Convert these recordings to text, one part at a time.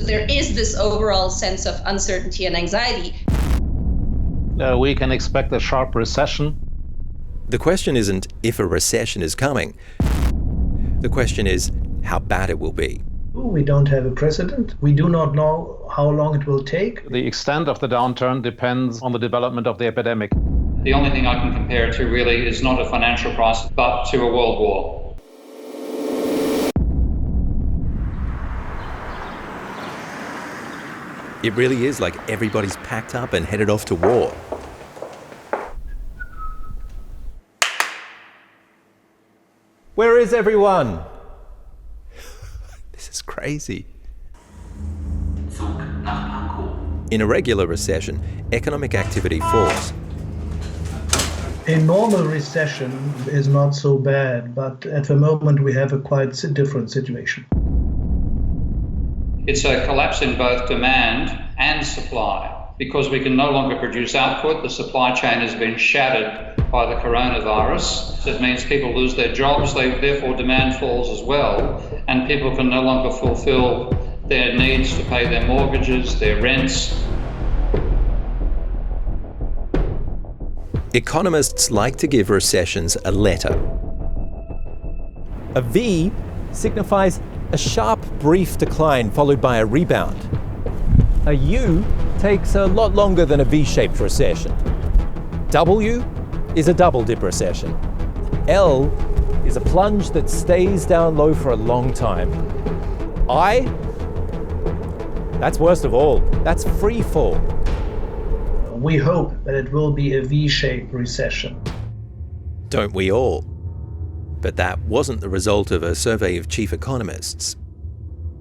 There is this overall sense of uncertainty and anxiety. We can expect a sharp recession. The question isn't if a recession is coming. The question is how bad it will be. We don't have a precedent. We do not know how long it will take. The extent of the downturn depends on the development of the epidemic. The only thing I can compare it to really is not a financial crisis, but to a world war. It really is like everybody's packed up and headed off to war. Where is everyone? This is crazy. In a regular recession, economic activity falls. A normal recession is not so bad, but at the moment we have a quite different situation. It's a collapse in both demand and supply. Because we can no longer produce output, the supply chain has been shattered by the coronavirus. It means people lose their jobs, therefore demand falls as well, and people can no longer fulfill their needs to pay their mortgages, their rents. Economists like to give recessions a letter. A V signifies a sharp, brief decline followed by a rebound. A U takes a lot longer than a V-shaped recession. W is a double-dip recession. L is a plunge that stays down low for a long time. I, that's worst of all. That's free fall. We hope that it will be a V-shaped recession. Don't we all? But that wasn't the result of a survey of chief economists.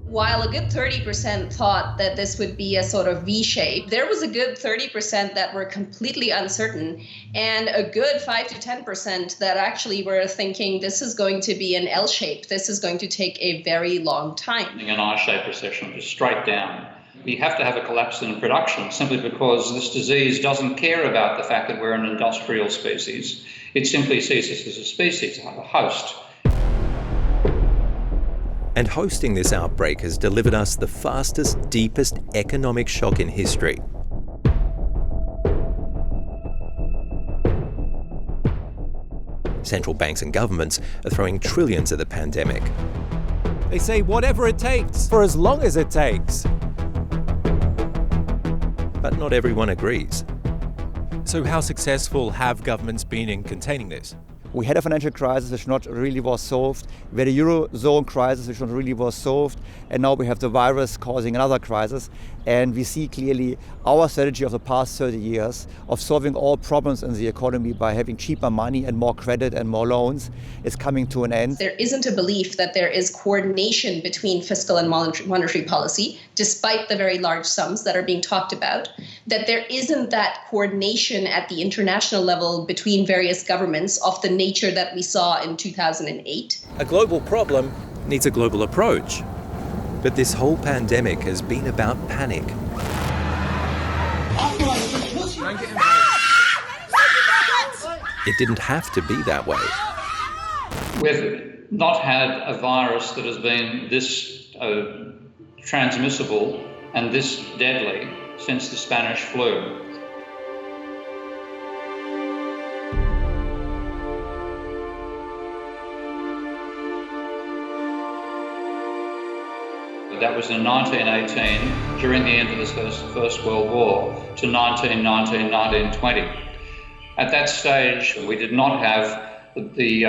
While a good 30% thought that this would be a sort of V-shape, there was a good 30% that were completely uncertain, and a good 5 to 10% that actually were thinking this is going to be an L-shape. This is going to take a very long time. An I-shaped recession, just straight down. We have to have a collapse in production simply because this disease doesn't care about the fact that we're an industrial species. It simply sees us as a species, a host. And hosting this outbreak has delivered us the fastest, deepest economic shock in history. Central banks and governments are throwing trillions at the pandemic. They say whatever it takes, for as long as it takes. But not everyone agrees. So how successful have governments been in containing this? We had a financial crisis which not really was solved. We had a Eurozone crisis which not really was solved. And now we have the virus causing another crisis. And we see clearly our strategy of the past 30 years of solving all problems in the economy by having cheaper money and more credit and more loans is coming to an end. There isn't a belief that there is coordination between fiscal and monetary policy, despite the very large sums that are being talked about, that there isn't that coordination at the international level between various governments of the nature that we saw in 2008. A global problem needs a global approach. But this whole pandemic has been about panic. It didn't have to be that way. We've not had a virus that has been this transmissible and this deadly since the Spanish flu. That was in 1918, during the end of the First World War, to 1919, 1920. At that stage, we did not have the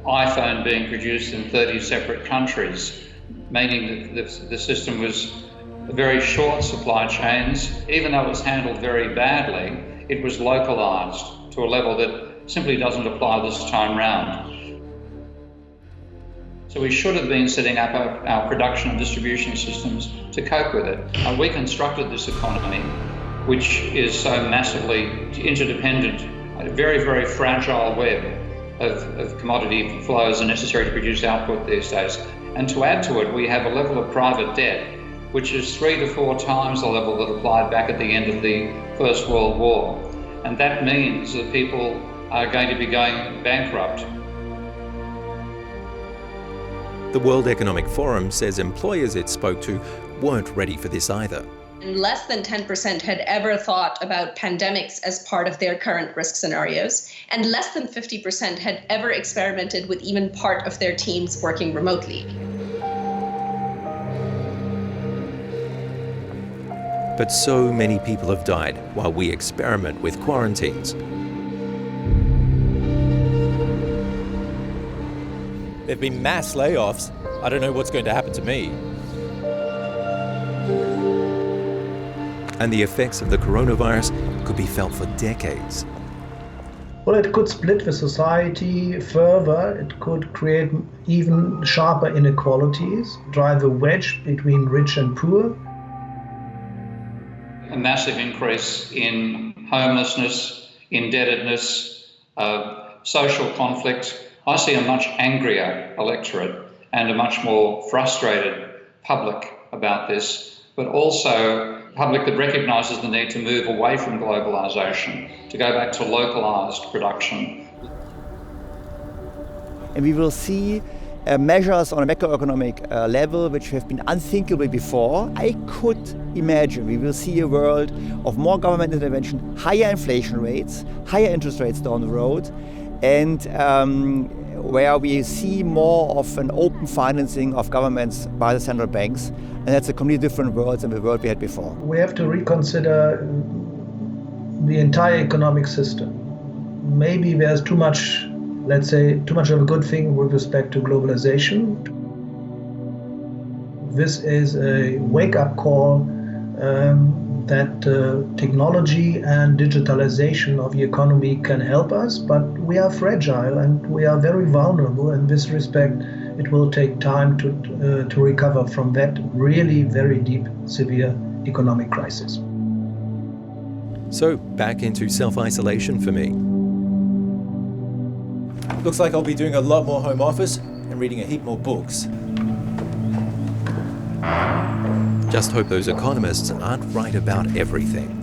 iPhone being produced in 30 separate countries, meaning that the system was very short supply chains. Even though it was handled very badly, it was localized to a level that simply doesn't apply this time round. So we should have been setting up our production and distribution systems to cope with it. We constructed this economy, which is so massively interdependent, a very, very fragile web of commodity flows are necessary to produce output these days. And to add to it, we have a level of private debt, which is 3 to 4 times the level that applied back at the end of the First World War. And that means that people are going to be going bankrupt. The World Economic Forum says employers it spoke to weren't ready for this either. And less than 10% had ever thought about pandemics as part of their current risk scenarios, and less than 50% had ever experimented with even part of their teams working remotely. But so many people have died while we experiment with quarantines. There have been mass layoffs. I don't know what's going to happen to me. And the effects of the coronavirus could be felt for decades. Well, it could split the society further. It could create even sharper inequalities, drive a wedge between rich and poor. A massive increase in homelessness, indebtedness, social conflict. I see a much angrier electorate and a much more frustrated public about this, but also a public that recognises the need to move away from globalisation, to go back to localised production. And we will see measures on a macroeconomic level which have been unthinkable before. I could imagine we will see a world of more government intervention, higher inflation rates, higher interest rates down the road, and where we see more of an open financing of governments by the central banks. And that's a completely different world than the world we had before. We have to reconsider the entire economic system. Maybe there's too much, let's say, too much of a good thing with respect to globalization. This is a wake-up call that technology and digitalization of the economy can help us, but we are fragile and we are very vulnerable. In this respect, it will take time to recover from that really very deep, severe economic crisis. So back into self-isolation for me. Looks like I'll be doing a lot more home office and reading a heap more books. Just hope those economists aren't right about everything.